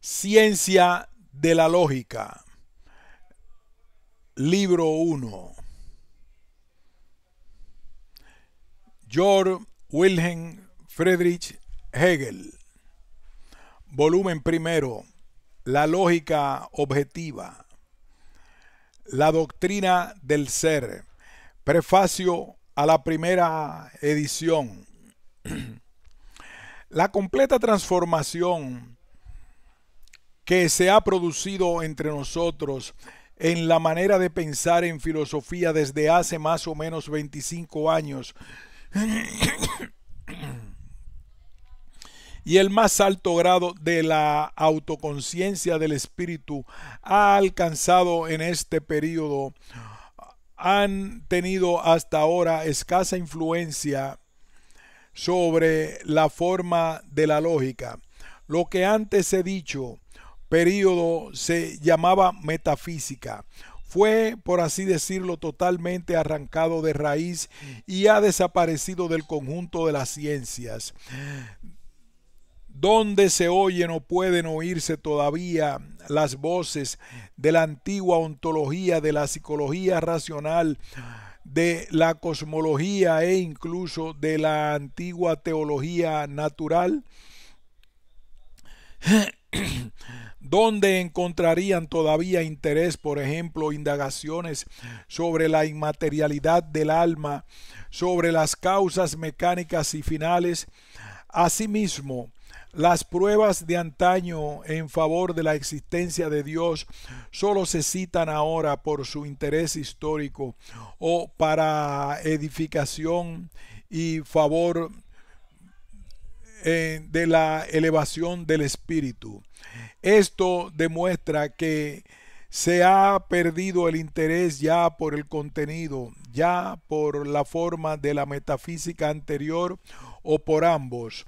Ciencia de la lógica, libro 1. Georg Wilhelm Friedrich Hegel. Volumen primero. La lógica objetiva. La doctrina del ser. Prefacio a la primera edición. La completa transformación que se ha producido entre nosotros en la manera de pensar en filosofía desde hace más o menos 25 años y el más alto grado de la autoconciencia del espíritu ha alcanzado en este periodo han tenido hasta ahora escasa influencia sobre la forma de la lógica. Lo que antes he dicho período se llamaba metafísica. Fue, por así decirlo, totalmente arrancado de raíz y ha desaparecido del conjunto de las ciencias. Donde se oyen o pueden oírse todavía las voces de la antigua ontología, de la psicología racional, de la cosmología e incluso de la antigua teología natural, donde encontrarían todavía interés, por ejemplo, indagaciones sobre la inmaterialidad del alma, sobre las causas mecánicas y finales. Asimismo, las pruebas de antaño en favor de la existencia de Dios solo se citan ahora por su interés histórico o para edificación y favor de la elevación del espíritu. Esto demuestra que se ha perdido el interés ya por el contenido, ya por la forma de la metafísica anterior o por ambos.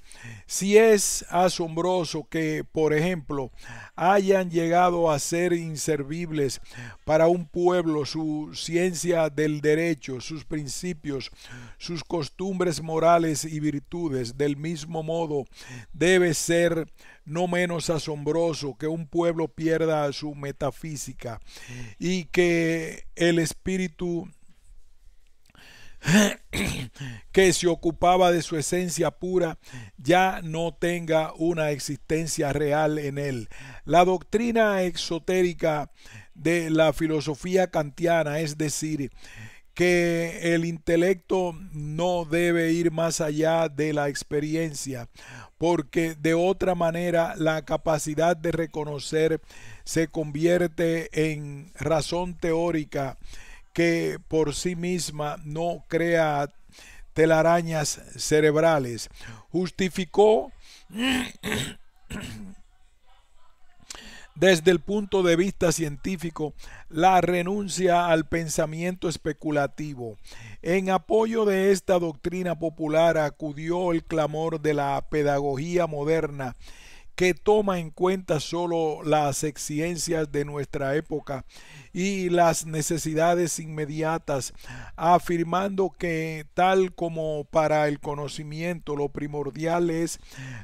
Si es asombroso que, por ejemplo, hayan llegado a ser inservibles para un pueblo su ciencia del derecho, sus principios, sus costumbres morales y virtudes, del mismo modo debe ser no menos asombroso que un pueblo pierda su metafísica y que el espíritu que se ocupaba de su esencia pura ya no tenga una existencia real en él. La doctrina exotérica de la filosofía kantiana, es decir, que el intelecto no debe ir más allá de la experiencia, porque de otra manera la capacidad de reconocer se convierte en razón teórica que por sí misma no crea telarañas cerebrales. Justificó desde el punto de vista científico la renuncia al pensamiento especulativo. En apoyo de esta doctrina popular acudió el clamor de la pedagogía moderna, que toma en cuenta solo las exigencias de nuestra época y las necesidades inmediatas, afirmando que tal como para el conocimiento lo primordial es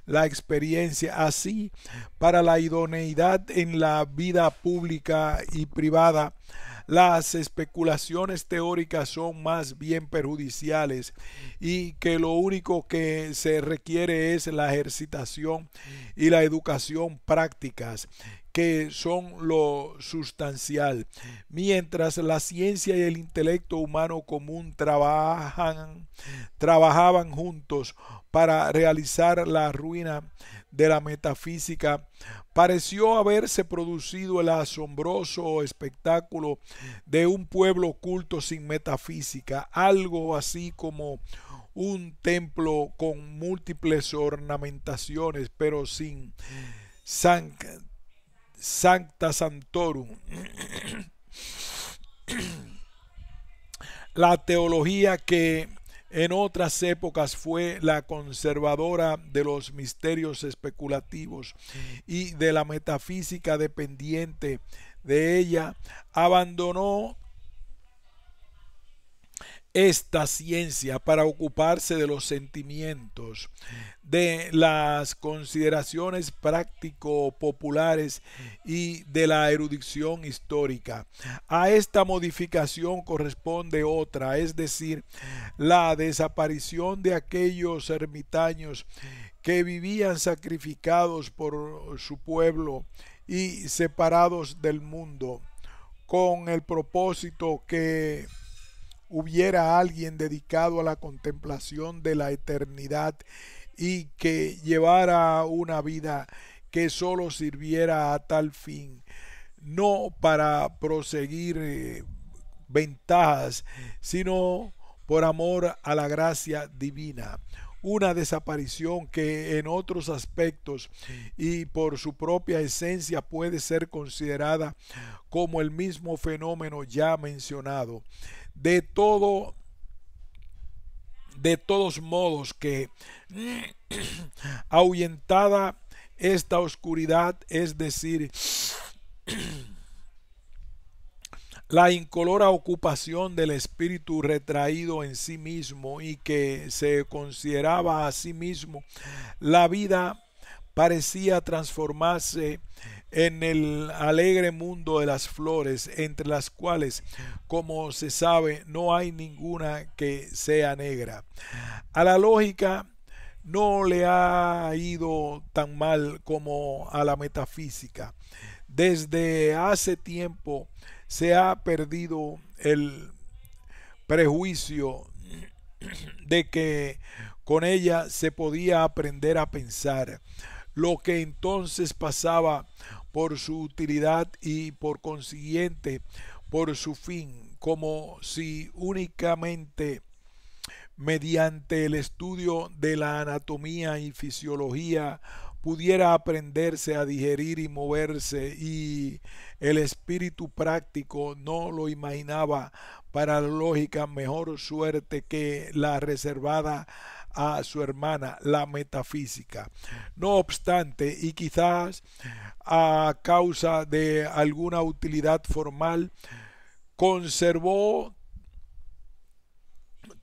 la experiencia, así para la idoneidad en la vida pública y privada, las especulaciones teóricas son más bien perjudiciales y que lo único que se requiere es la ejercitación y la educación prácticas, que son lo sustancial. Mientras la ciencia y el intelecto humano común trabajaban juntos para realizar la ruina de la metafísica, pareció haberse producido el asombroso espectáculo de un pueblo culto sin metafísica, algo así como un templo con múltiples ornamentaciones, pero sin sancta santorum. La teología que en otras épocas fue la conservadora de los misterios especulativos y de la metafísica dependiente de ella, abandonó esta ciencia para ocuparse de los sentimientos, de las consideraciones práctico-populares y de la erudición histórica. A esta modificación corresponde otra, es decir, la desaparición de aquellos ermitaños que vivían sacrificados por su pueblo y separados del mundo, con el propósito que hubiera alguien dedicado a la contemplación de la eternidad y que llevara una vida que solo sirviera a tal fin, no para proseguir ventajas, sino por amor a la gracia divina. Una desaparición que en otros aspectos y por su propia esencia puede ser considerada como el mismo fenómeno ya mencionado. De todo, de todos modos que ahuyentada esta oscuridad, es decir, la incolora ocupación del espíritu retraído en sí mismo y que se consideraba a sí mismo, la vida parecía transformarse en el alegre mundo de las flores, entre las cuales, como se sabe, no hay ninguna que sea negra. A la lógica no le ha ido tan mal como a la metafísica. Desde hace tiempo se ha perdido el prejuicio de que con ella se podía aprender a pensar, lo que entonces pasaba por su utilidad y por consiguiente por su fin, como si únicamente mediante el estudio de la anatomía y fisiología pudiera aprenderse a digerir y moverse, y el espíritu práctico no lo imaginaba para la lógica mejor suerte que la reservada a su hermana, la metafísica. No obstante, y quizás a causa de alguna utilidad formal, conservó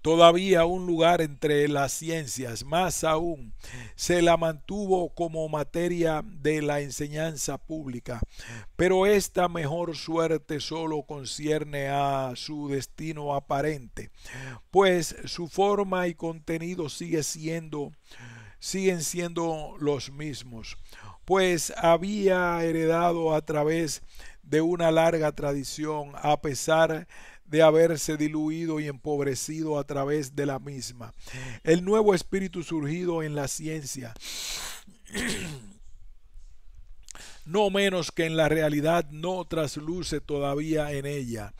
todavía un lugar entre las ciencias, más aún se la mantuvo como materia de la enseñanza pública, pero esta mejor suerte solo concierne a su destino aparente, pues su forma y contenido siguen siendo los mismos, pues había heredado a través de una larga tradición, a pesar de haberse diluido y empobrecido a través de la misma. El nuevo espíritu surgido en la ciencia, no menos que en la realidad, no trasluce todavía en ella,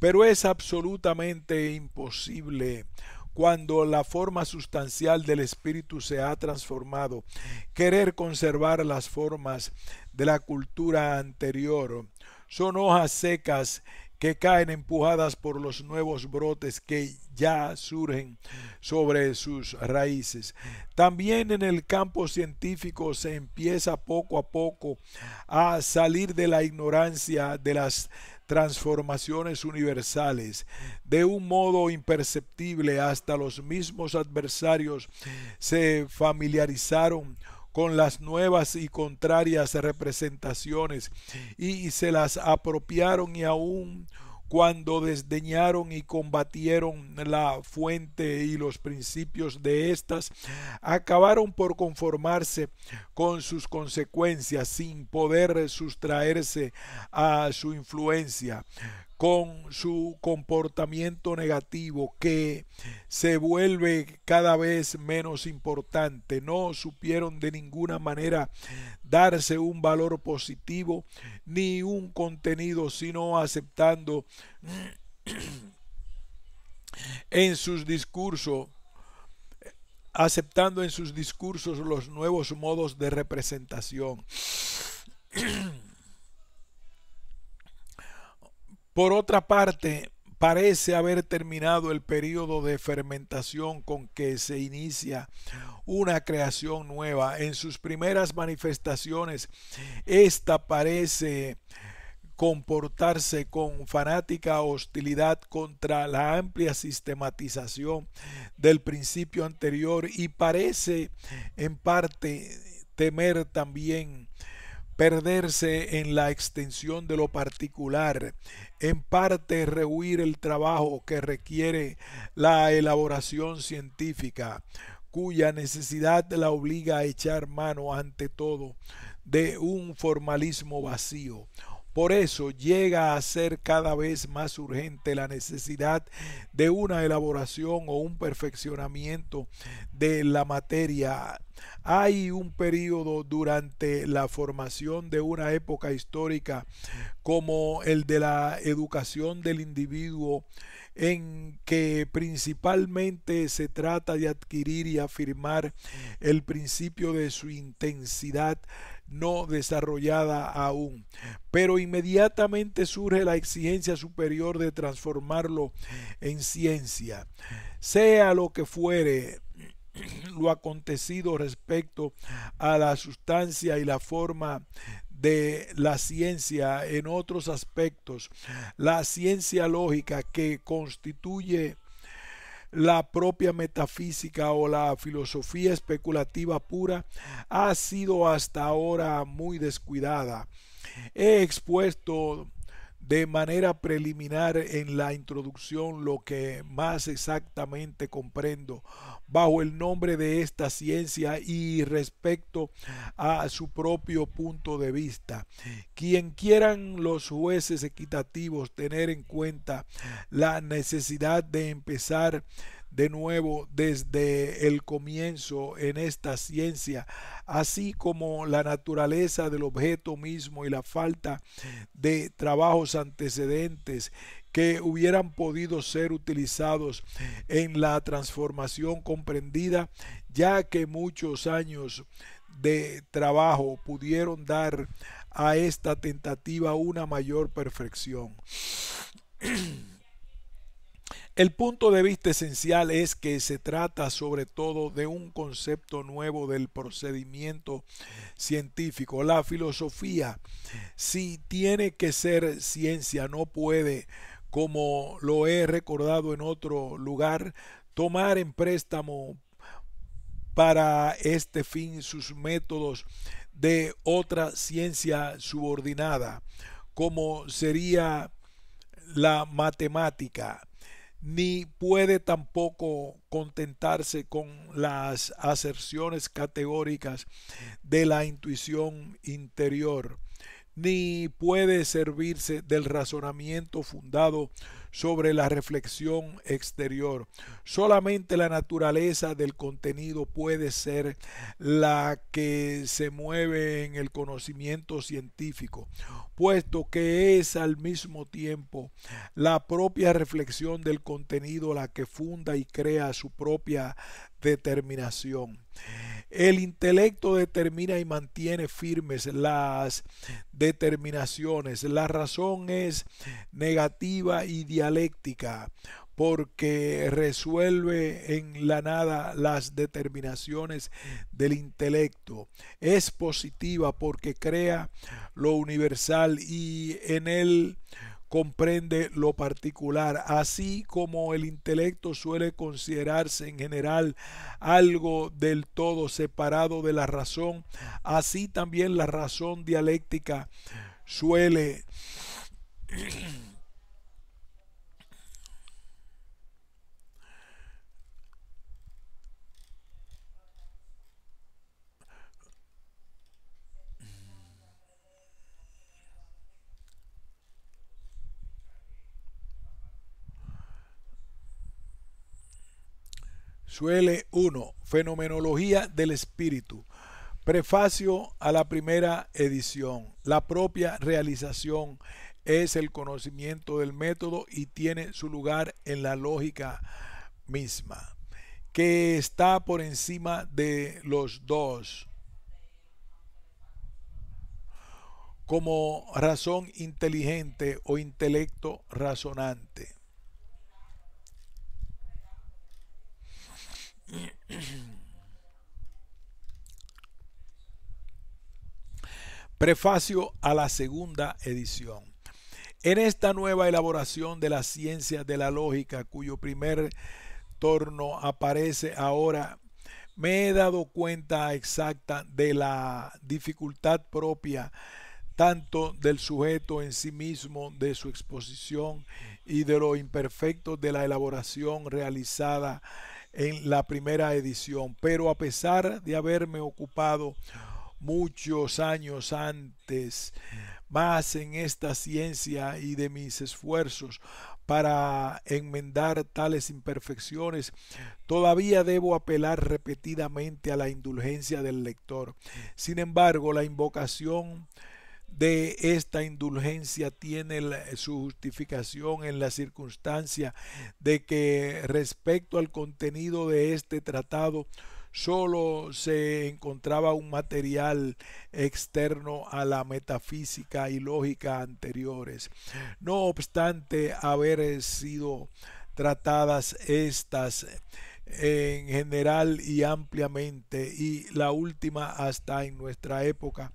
pero es absolutamente imposible, cuando la forma sustancial del espíritu se ha transformado, querer conservar las formas de la cultura anterior. Son hojas secas que caen empujadas por los nuevos brotes que ya surgen sobre sus raíces. También en el campo científico se empieza poco a poco a salir de la ignorancia de las transformaciones universales. De un modo imperceptible, hasta los mismos adversarios se familiarizaron con las nuevas y contrarias representaciones y se las apropiaron, y aun cuando desdeñaron y combatieron la fuente y los principios de éstas, acabaron por conformarse con sus consecuencias sin poder sustraerse a su influencia, con su comportamiento negativo que se vuelve cada vez menos importante. No supieron de ninguna manera darse un valor positivo ni un contenido, sino en sus discursos aceptando en sus discursos los nuevos modos de representación. Por otra parte, parece haber terminado el período de fermentación con que se inicia una creación nueva. En sus primeras manifestaciones, esta parece comportarse con fanática hostilidad contra la amplia sistematización del principio anterior y parece en parte temer también perderse en la extensión de lo particular, en parte rehuir el trabajo que requiere la elaboración científica, cuya necesidad la obliga a echar mano ante todo de un formalismo vacío. Por eso llega a ser cada vez más urgente la necesidad de una elaboración o un perfeccionamiento de la materia. Hay un periodo durante la formación de una época histórica como el de la educación del individuo en que principalmente se trata de adquirir y afirmar el principio de su intensidad no desarrollada aún, pero inmediatamente surge la exigencia superior de transformarlo en ciencia. Sea lo que fuere lo acontecido respecto a la sustancia y la forma de la ciencia en otros aspectos, la ciencia lógica que constituye la propia metafísica o la filosofía especulativa pura ha sido hasta ahora muy descuidada. He expuesto de manera preliminar en la introducción lo que más exactamente comprendo bajo el nombre de esta ciencia y respecto a su propio punto de vista. Quien quieran los jueces equitativos tener en cuenta la necesidad de empezar de nuevo desde el comienzo en esta ciencia, así como la naturaleza del objeto mismo y la falta de trabajos antecedentes que hubieran podido ser utilizados en la transformación comprendida, ya que muchos años de trabajo pudieron dar a esta tentativa una mayor perfección. El punto de vista esencial es que se trata sobre todo de un concepto nuevo del procedimiento científico. La filosofía, si tiene que ser ciencia, no puede, como lo he recordado en otro lugar, tomar en préstamo para este fin sus métodos de otra ciencia subordinada, como sería la matemática, ni puede tampoco contentarse con las aserciones categóricas de la intuición interior, ni puede servirse del razonamiento fundado sobre la reflexión exterior. Solamente la naturaleza del contenido puede ser la que se mueve en el conocimiento científico, puesto que es al mismo tiempo la propia reflexión del contenido la que funda y crea su propia determinación. El intelecto determina y mantiene firmes las determinaciones. La razón es negativa y dialéctica porque resuelve en la nada las determinaciones del intelecto. Es positiva porque crea lo universal y en él comprende lo particular, así como el intelecto suele considerarse en general algo del todo separado de la razón, así también la razón dialéctica suele suele 1. Fenomenología del espíritu. Prefacio a la primera edición. La propia realización es el conocimiento del método y tiene su lugar en la lógica misma, que está por encima de los dos, como razón inteligente o intelecto razonante. Prefacio a la segunda edición. En esta nueva elaboración de la ciencia de la lógica, cuyo primer torno aparece ahora, me he dado cuenta exacta de la dificultad propia tanto del sujeto en sí mismo, de su exposición y de lo imperfecto de la elaboración realizada en la primera edición. Pero a pesar de haberme ocupado muchos años antes más en esta ciencia y de mis esfuerzos para enmendar tales imperfecciones, todavía debo apelar repetidamente a la indulgencia del lector. Sin embargo, la invocación de esta indulgencia tiene su justificación en la circunstancia de que respecto al contenido de este tratado solo se encontraba un material externo a la metafísica y lógica anteriores. No obstante haber sido tratadas estas en general y ampliamente, y la última hasta en nuestra época,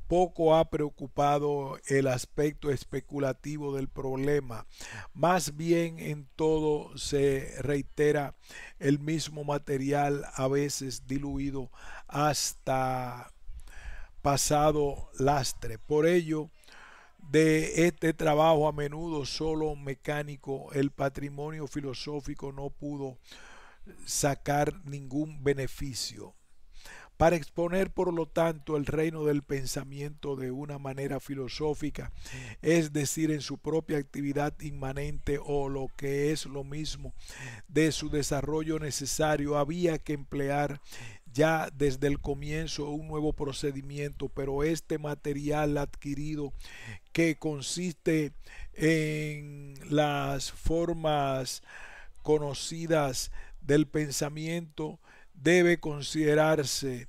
poco ha preocupado el aspecto especulativo del problema. Más bien en todo se reitera el mismo material, a veces diluido hasta pasado lastre. Por ello, de este trabajo a menudo solo mecánico, el patrimonio filosófico no pudo sacar ningún beneficio. Para exponer, por lo tanto, el reino del pensamiento de una manera filosófica, es decir, en su propia actividad inmanente o lo que es lo mismo, de su desarrollo necesario, había que emplear ya desde el comienzo un nuevo procedimiento, pero este material adquirido, que consiste en las formas conocidas del pensamiento, debe considerarse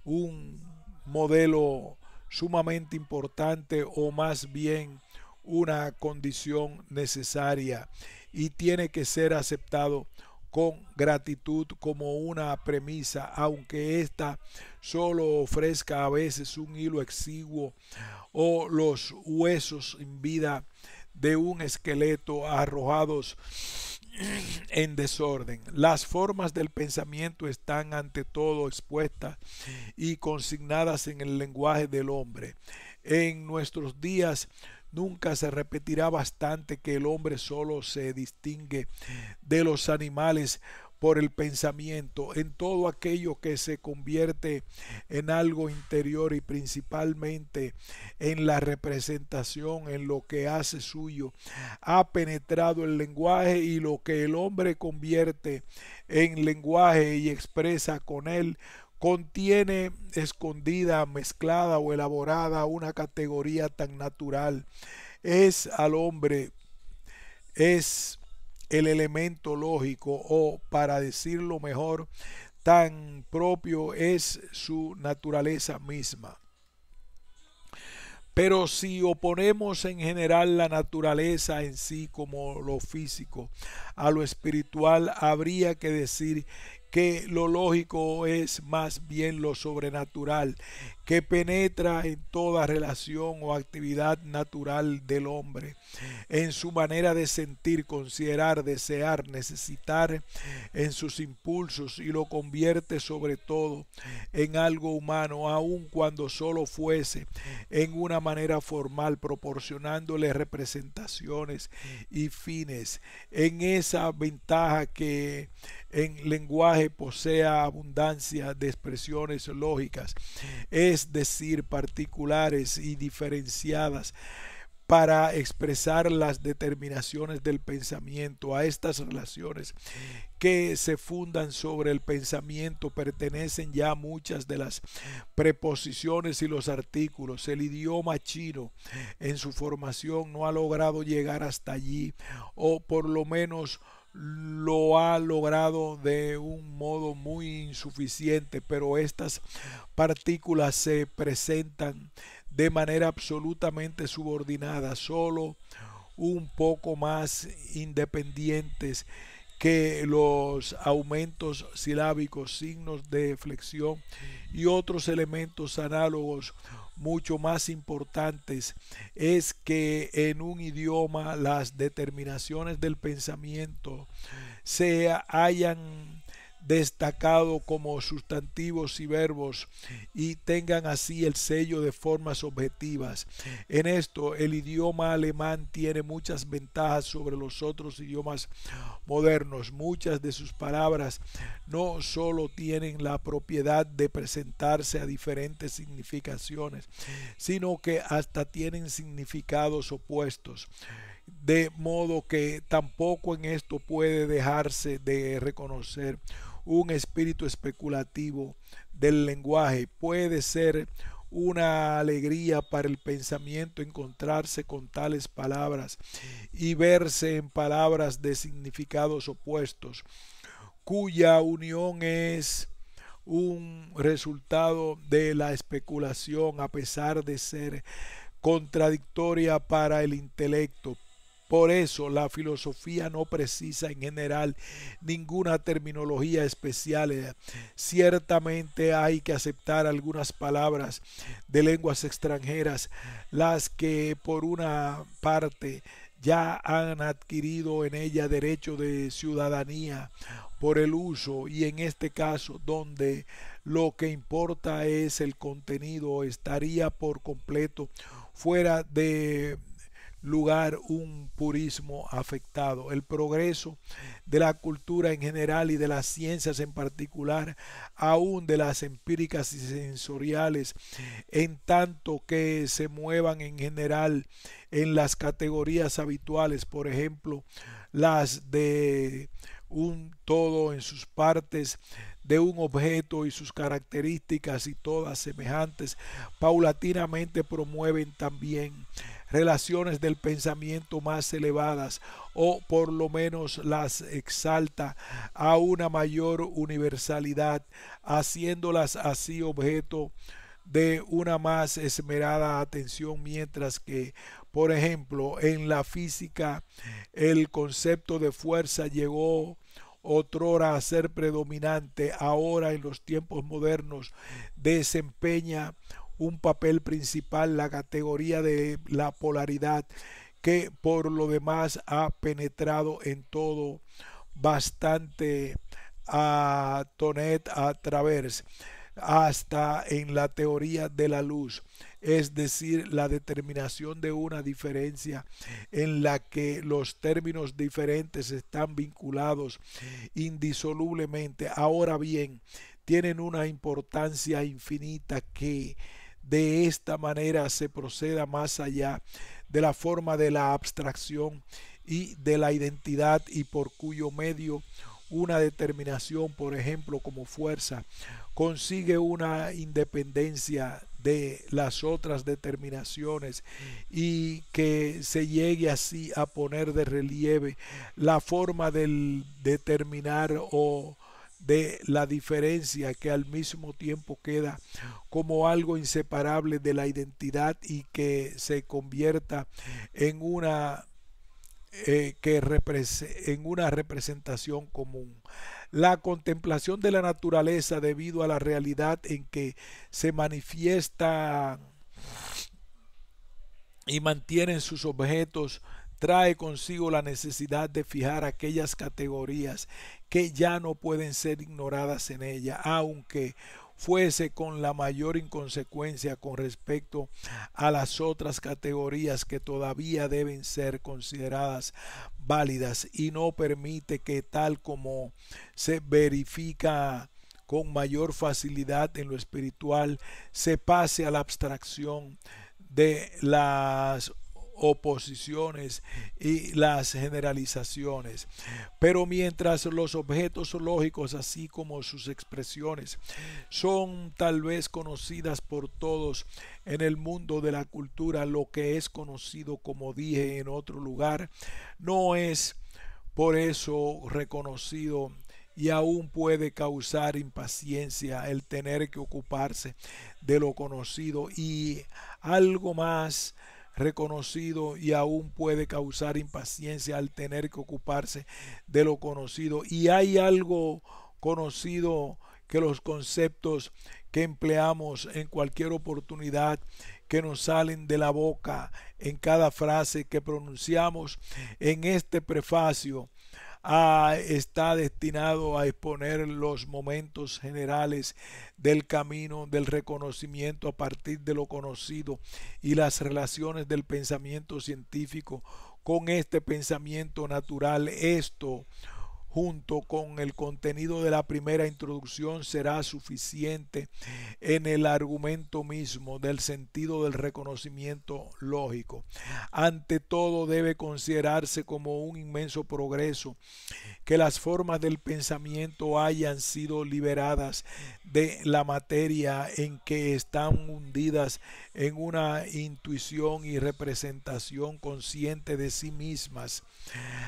un modelo sumamente importante, o más bien una condición necesaria, y tiene que ser aceptado con gratitud como una premisa, aunque ésta solo ofrezca a veces un hilo exiguo o los huesos en vida de un esqueleto arrojados en desorden. Las formas del pensamiento están ante todo expuestas y consignadas en el lenguaje del hombre. En nuestros días nunca se repetirá bastante que el hombre solo se distingue de los animales por el pensamiento en todo aquello que se convierte en algo interior, y principalmente en la representación, en lo que hace suyo, ha penetrado el lenguaje, y lo que el hombre convierte en lenguaje y expresa con él contiene escondida, mezclada o elaborada una categoría tan natural. Es al hombre, es el elemento lógico, o para decirlo mejor, tan propio es su naturaleza misma. Pero si oponemos en general la naturaleza en sí, como lo físico, a lo espiritual, habría que decir que lo lógico es más bien lo sobrenatural, que penetra en toda relación o actividad natural del hombre, en su manera de sentir, considerar, desear, necesitar, en sus impulsos, y lo convierte sobre todo en algo humano, aun cuando solo fuese en una manera formal, proporcionándole representaciones y fines. En esa ventaja que en lenguaje posea abundancia de expresiones lógicas, es decir, particulares y diferenciadas, para expresar las determinaciones del pensamiento. A estas relaciones que se fundan sobre el pensamiento pertenecen ya muchas de las preposiciones y los artículos. El idioma chino en su formación no ha logrado llegar hasta allí, o por lo menos lo ha logrado de un modo muy insuficiente, pero estas partículas se presentan de manera absolutamente subordinada, solo un poco más independientes que los aumentos silábicos, signos de flexión y otros elementos análogos, mucho más importantes es que en un idioma las determinaciones del pensamiento se hayan destacado como sustantivos y verbos y tengan así el sello de formas objetivas. En esto, el idioma alemán tiene muchas ventajas sobre los otros idiomas modernos. Muchas de sus palabras no solo tienen la propiedad de presentarse a diferentes significaciones, sino que hasta tienen significados opuestos, de modo que tampoco en esto puede dejarse de reconocer un espíritu especulativo del lenguaje. Puede ser una alegría para el pensamiento encontrarse con tales palabras y verse en palabras de significados opuestos, cuya unión es un resultado de la especulación a pesar de ser contradictoria para el intelecto. Por eso la filosofía no precisa en general ninguna terminología especial. Ciertamente hay que aceptar algunas palabras de lenguas extranjeras, las que por una parte ya han adquirido en ella derecho de ciudadanía por el uso, y en este caso donde lo que importa es el contenido, estaría por completo fuera de lugar un purismo afectado. El progreso de la cultura en general y de las ciencias en particular, aún de las empíricas y sensoriales, en tanto que se muevan en general en las categorías habituales, por ejemplo, las de un todo en sus partes, de un objeto y sus características y todas semejantes, paulatinamente promueven también relaciones del pensamiento más elevadas, o por lo menos las exalta a una mayor universalidad, haciéndolas así objeto de una más esmerada atención, mientras que, por ejemplo, en la física el concepto de fuerza llegó otrora a ser predominante, ahora en los tiempos modernos desempeña un papel principal la categoría de la polaridad, que por lo demás ha penetrado en todo bastante a Tonet a través hasta en la teoría de la luz, es decir, la determinación de una diferencia en la que los términos diferentes están vinculados indisolublemente. Ahora bien, tienen una importancia infinita que de esta manera se proceda más allá de la forma de la abstracción y de la identidad, y por cuyo medio una determinación, por ejemplo, como fuerza, consigue una independencia de las otras determinaciones, y que se llegue así a poner de relieve la forma del determinar o de la diferencia, que al mismo tiempo queda como algo inseparable de la identidad y que se convierta en una en una representación común. La contemplación de la naturaleza, debido a la realidad en que se manifiesta y mantienen sus objetos, trae consigo la necesidad de fijar aquellas categorías que ya no pueden ser ignoradas en ella, aunque fuese con la mayor inconsecuencia con respecto a las otras categorías que todavía deben ser consideradas válidas, y no permite que, tal como se verifica con mayor facilidad en lo espiritual, se pase a la abstracción de las oposiciones y las generalizaciones. Pero mientras los objetos lógicos, así como sus expresiones, son tal vez conocidas por todos en el mundo de la cultura, lo que es conocido, como dije en otro lugar, no es por eso reconocido, y aún puede causar impaciencia el tener que ocuparse de lo conocido, y algo más reconocido, y aún puede causar impaciencia al tener que ocuparse de lo conocido, y hay algo conocido que los conceptos que empleamos en cualquier oportunidad que nos salen de la boca, en cada frase que pronunciamos en este prefacio, está destinado a exponer los momentos generales del camino del reconocimiento a partir de lo conocido y las relaciones del pensamiento científico con este pensamiento natural. Esto, junto con el contenido de la primera introducción, será suficiente en el argumento mismo del sentido del reconocimiento lógico. Ante todo, debe considerarse como un inmenso progreso que las formas del pensamiento hayan sido liberadas de la materia en que están hundidas en una intuición y representación consciente de sí mismas,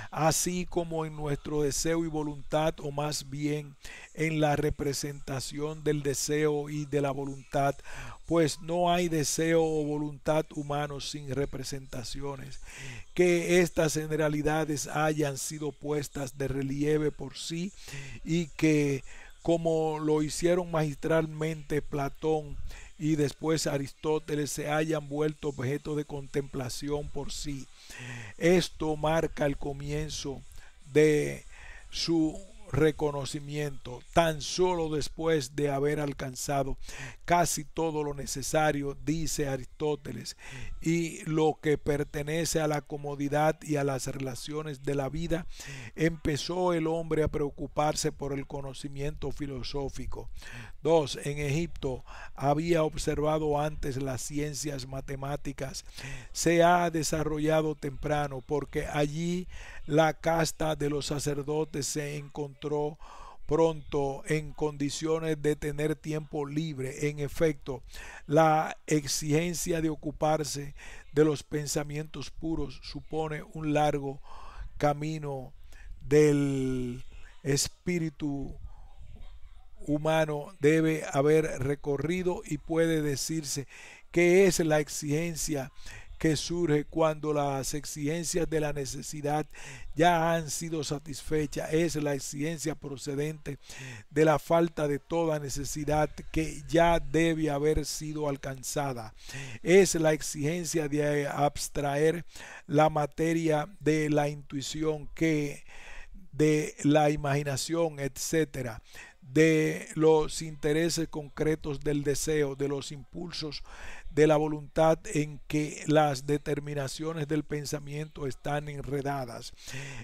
así como en nuestro deseo y voluntad, o más bien en la representación del deseo y de la voluntad, pues no hay deseo o voluntad humanos sin representaciones. Que estas generalidades hayan sido puestas de relieve por sí y que, como lo hicieron magistralmente Platón y después Aristóteles, se hayan vuelto objeto de contemplación por sí. Esto marca el comienzo de su reconocimiento, tan solo después de haber alcanzado casi todo lo necesario, dice Aristóteles, y lo que pertenece a la comodidad y a las relaciones de la vida, empezó el hombre a preocuparse por el conocimiento filosófico. 2. En Egipto había observado antes las ciencias matemáticas. Se ha desarrollado temprano porque allí la casta de los sacerdotes se encontró pronto en condiciones de tener tiempo libre. En efecto, la exigencia de ocuparse de los pensamientos puros supone un largo camino del espíritu humano debe haber recorrido, y puede decirse que es la exigencia que surge cuando las exigencias de la necesidad ya han sido satisfechas. Es la exigencia procedente de la falta de toda necesidad que ya debe haber sido alcanzada. Es la exigencia de abstraer la materia de la intuición, que de la imaginación, etcétera, de los intereses concretos del deseo, de los impulsos de la voluntad en que las determinaciones del pensamiento están enredadas,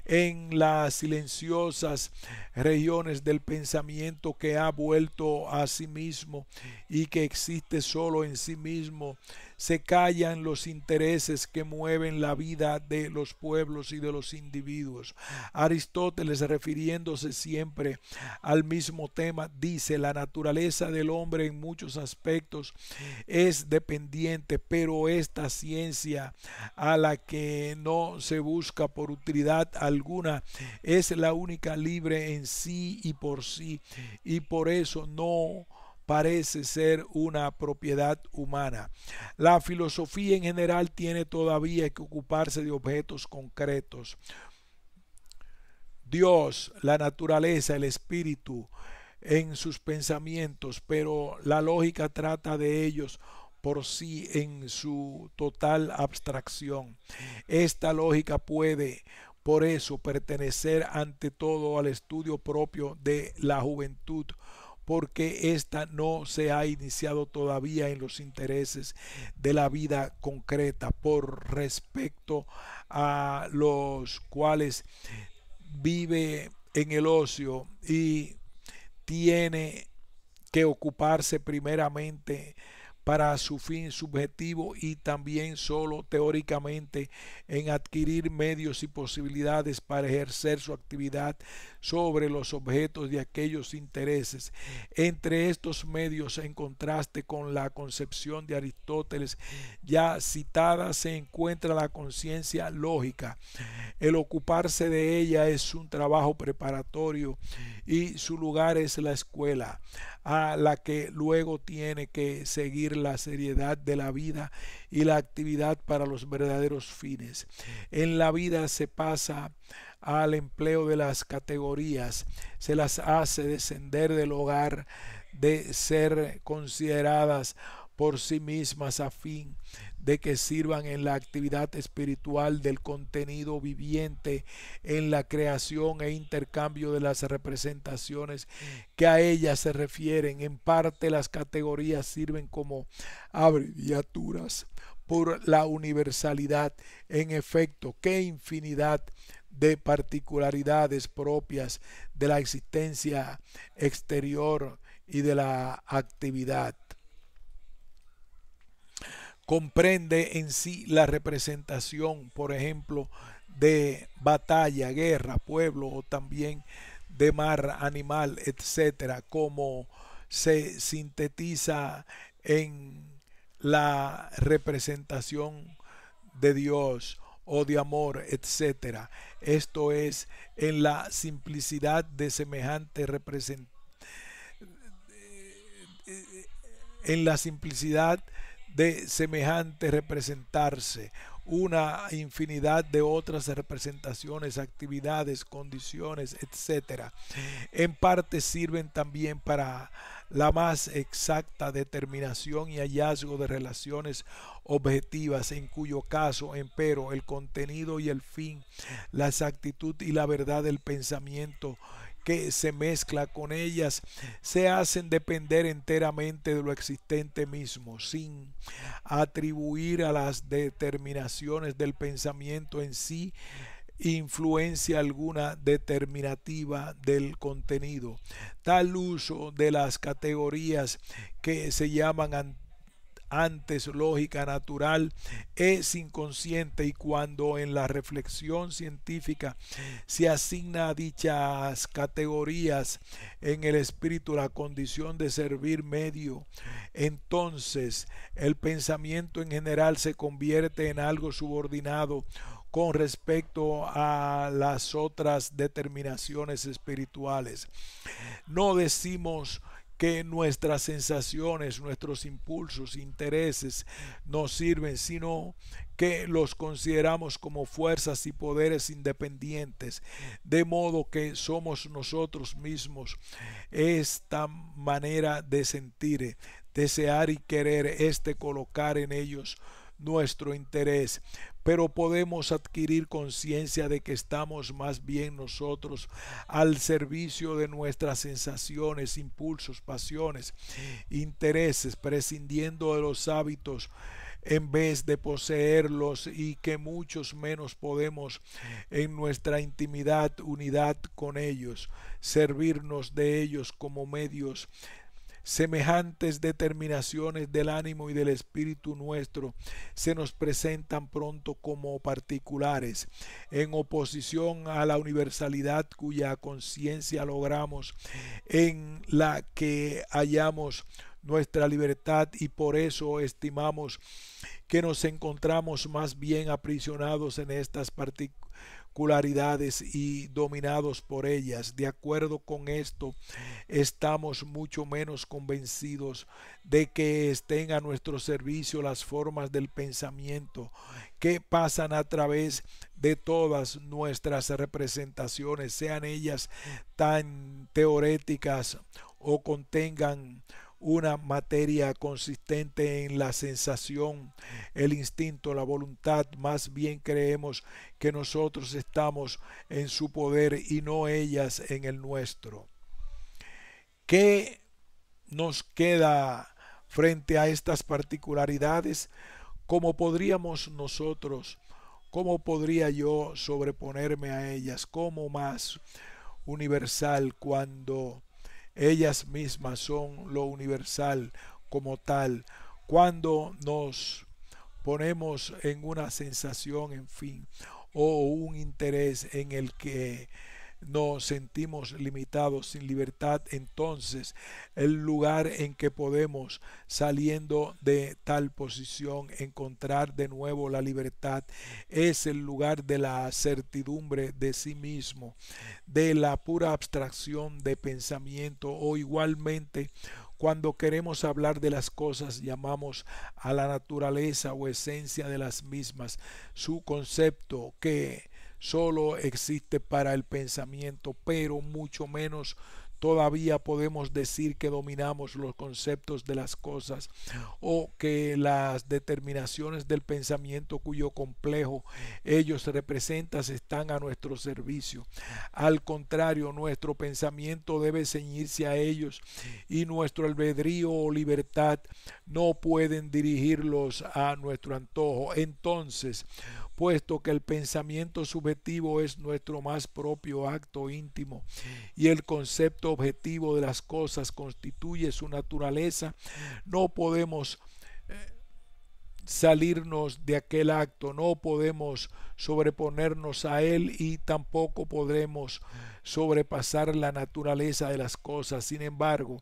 en las silenciosas regiones del pensamiento que ha vuelto a sí mismo y que existe solo en sí mismo. Se callan los intereses que mueven la vida de los pueblos y de los individuos. Aristóteles, refiriéndose siempre al mismo tema, dice: la naturaleza del hombre en muchos aspectos es dependiente, pero esta ciencia a la que no se busca por utilidad alguna es la única libre en sí y por eso no parece ser una propiedad humana. La filosofía en general tiene todavía que ocuparse de objetos concretos. Dios, la naturaleza, el espíritu en sus pensamientos, pero la lógica trata de ellos por sí en su total abstracción. Esta lógica puede, por eso, pertenecer ante todo al estudio propio de la juventud, porque ésta no se ha iniciado todavía en los intereses de la vida concreta, por respecto a los cuales vive en el ocio y tiene que ocuparse primeramente para su fin subjetivo y también solo teóricamente en adquirir medios y posibilidades para ejercer su actividad sobre los objetos de aquellos intereses. Entre estos medios, en contraste con la concepción de Aristóteles ya citada, se encuentra la conciencia lógica. El ocuparse de ella es un trabajo preparatorio y su lugar es la escuela, a la que luego tiene que seguir la seriedad de la vida y la actividad para los verdaderos fines. En la vida se pasa al empleo de las categorías, se las hace descender del hogar de ser consideradas por sí mismas a fin de que sirvan en la actividad espiritual del contenido viviente en la creación e intercambio de las representaciones que a ellas se refieren. En parte las categorías sirven como abreviaturas por la universalidad. En efecto, qué infinidad de particularidades propias de la existencia exterior y de la actividad. Comprende en sí la representación, por ejemplo, de batalla, guerra, pueblo o también de mar, animal, etcétera, como se sintetiza en la representación de Dios o de amor, etcétera. Esto es en la simplicidad de semejante representación, en la simplicidad de semejante representarse, una infinidad de otras representaciones, actividades, condiciones, etcétera. En parte sirven también para la más exacta determinación y hallazgo de relaciones objetivas, en cuyo caso, empero, el contenido y el fin, la exactitud y la verdad del pensamiento que se mezcla con ellas, se hacen depender enteramente de lo existente mismo, sin atribuir a las determinaciones del pensamiento en sí influencia alguna determinativa del contenido. Tal uso de las categorías que se llaman antes lógica natural es inconsciente, y cuando en la reflexión científica se asigna a dichas categorías en el espíritu la condición de servir medio, entonces el pensamiento en general se convierte en algo subordinado con respecto a las otras determinaciones espirituales. No decimos que nuestras sensaciones, nuestros impulsos, intereses nos sirven, sino que los consideramos como fuerzas y poderes independientes, de modo que somos nosotros mismos. Esta manera de sentir, desear y querer es de colocar en ellos nuestro interés, pero podemos adquirir conciencia de que estamos más bien nosotros al servicio de nuestras sensaciones, impulsos, pasiones, intereses, prescindiendo de los hábitos en vez de poseerlos, y que muchos menos podemos en nuestra intimidad, unidad con ellos, servirnos de ellos como medios. Semejantes determinaciones del ánimo y del espíritu nuestro se nos presentan pronto como particulares, en oposición a la universalidad cuya conciencia logramos, en la que hallamos nuestra libertad, y por eso estimamos que nos encontramos más bien aprisionados en estas particularidades y dominados por ellas. De acuerdo con esto, estamos mucho menos convencidos de que estén a nuestro servicio las formas del pensamiento que pasan a través de todas nuestras representaciones, sean ellas tan teoréticas o contengan una materia consistente en la sensación, el instinto, la voluntad. Más bien creemos que nosotros estamos en su poder y no ellas en el nuestro. ¿Qué nos queda frente a estas particularidades? ¿Cómo podríamos nosotros, cómo podría yo sobreponerme a ellas? ¿Cómo más universal cuando ellas mismas son lo universal como tal? Cuando nos ponemos en una sensación, en fin, o un interés en el que nos sentimos limitados, sin libertad, entonces el lugar en que podemos, saliendo de tal posición, encontrar de nuevo la libertad es el lugar de la certidumbre de sí mismo, de la pura abstracción de pensamiento, o igualmente Cuando queremos hablar de las cosas, llamamos a la naturaleza o esencia de las mismas, su concepto que solo existe para el pensamiento, pero mucho menos todavía podemos decir que dominamos los conceptos de las cosas o que las determinaciones del pensamiento cuyo complejo ellos representan están a nuestro servicio. Al contrario, nuestro pensamiento debe ceñirse a ellos y nuestro albedrío o libertad no pueden dirigirlos a nuestro antojo. Entonces, puesto que el pensamiento subjetivo es nuestro más propio acto íntimo y el concepto objetivo de las cosas constituye su naturaleza, no podemos salirnos de aquel acto, no podemos sobreponernos a él y tampoco podremos sobrepasar la naturaleza de las cosas. Sin embargo,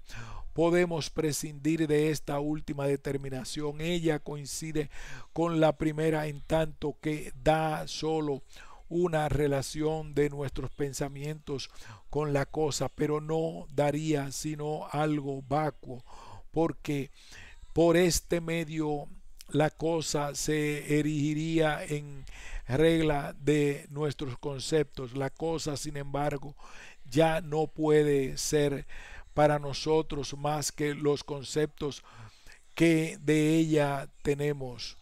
podemos prescindir de esta última determinación. Ella coincide con la primera en tanto que da solo una relación de nuestros pensamientos con la cosa, pero no daría sino algo vacuo, porque por este medio la cosa se erigiría en regla de nuestros conceptos. La cosa, sin embargo, ya no puede ser para nosotros más que los conceptos que de ella tenemos.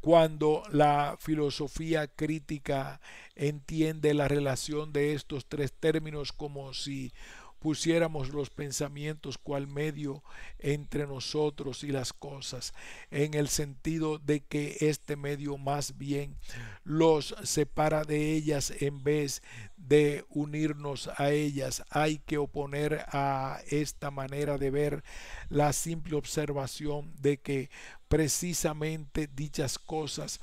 Cuando la filosofía crítica entiende la relación de estos tres términos como si pusiéramos los pensamientos cual medio entre nosotros y las cosas, en el sentido de que este medio más bien los separa de ellas en vez de unirnos a ellas. Hay que oponer a esta manera de ver la simple observación de que precisamente dichas cosas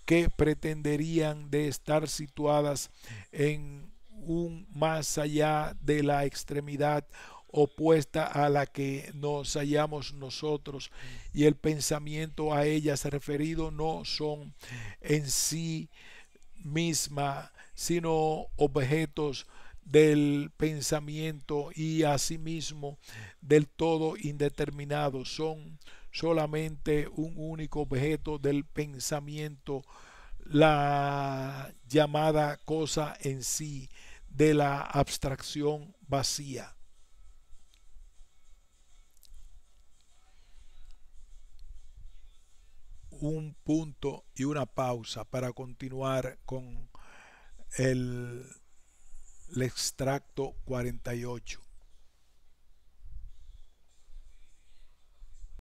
que pretenderían de estar situadas en un más allá de la extremidad opuesta a la que nos hallamos nosotros y el pensamiento a ellas referido no son en sí misma sino objetos del pensamiento y asimismo del todo indeterminados, son solamente un único objeto del pensamiento, la llamada cosa en sí, de la abstracción vacía. Un punto y una pausa para continuar con el, el extracto 48.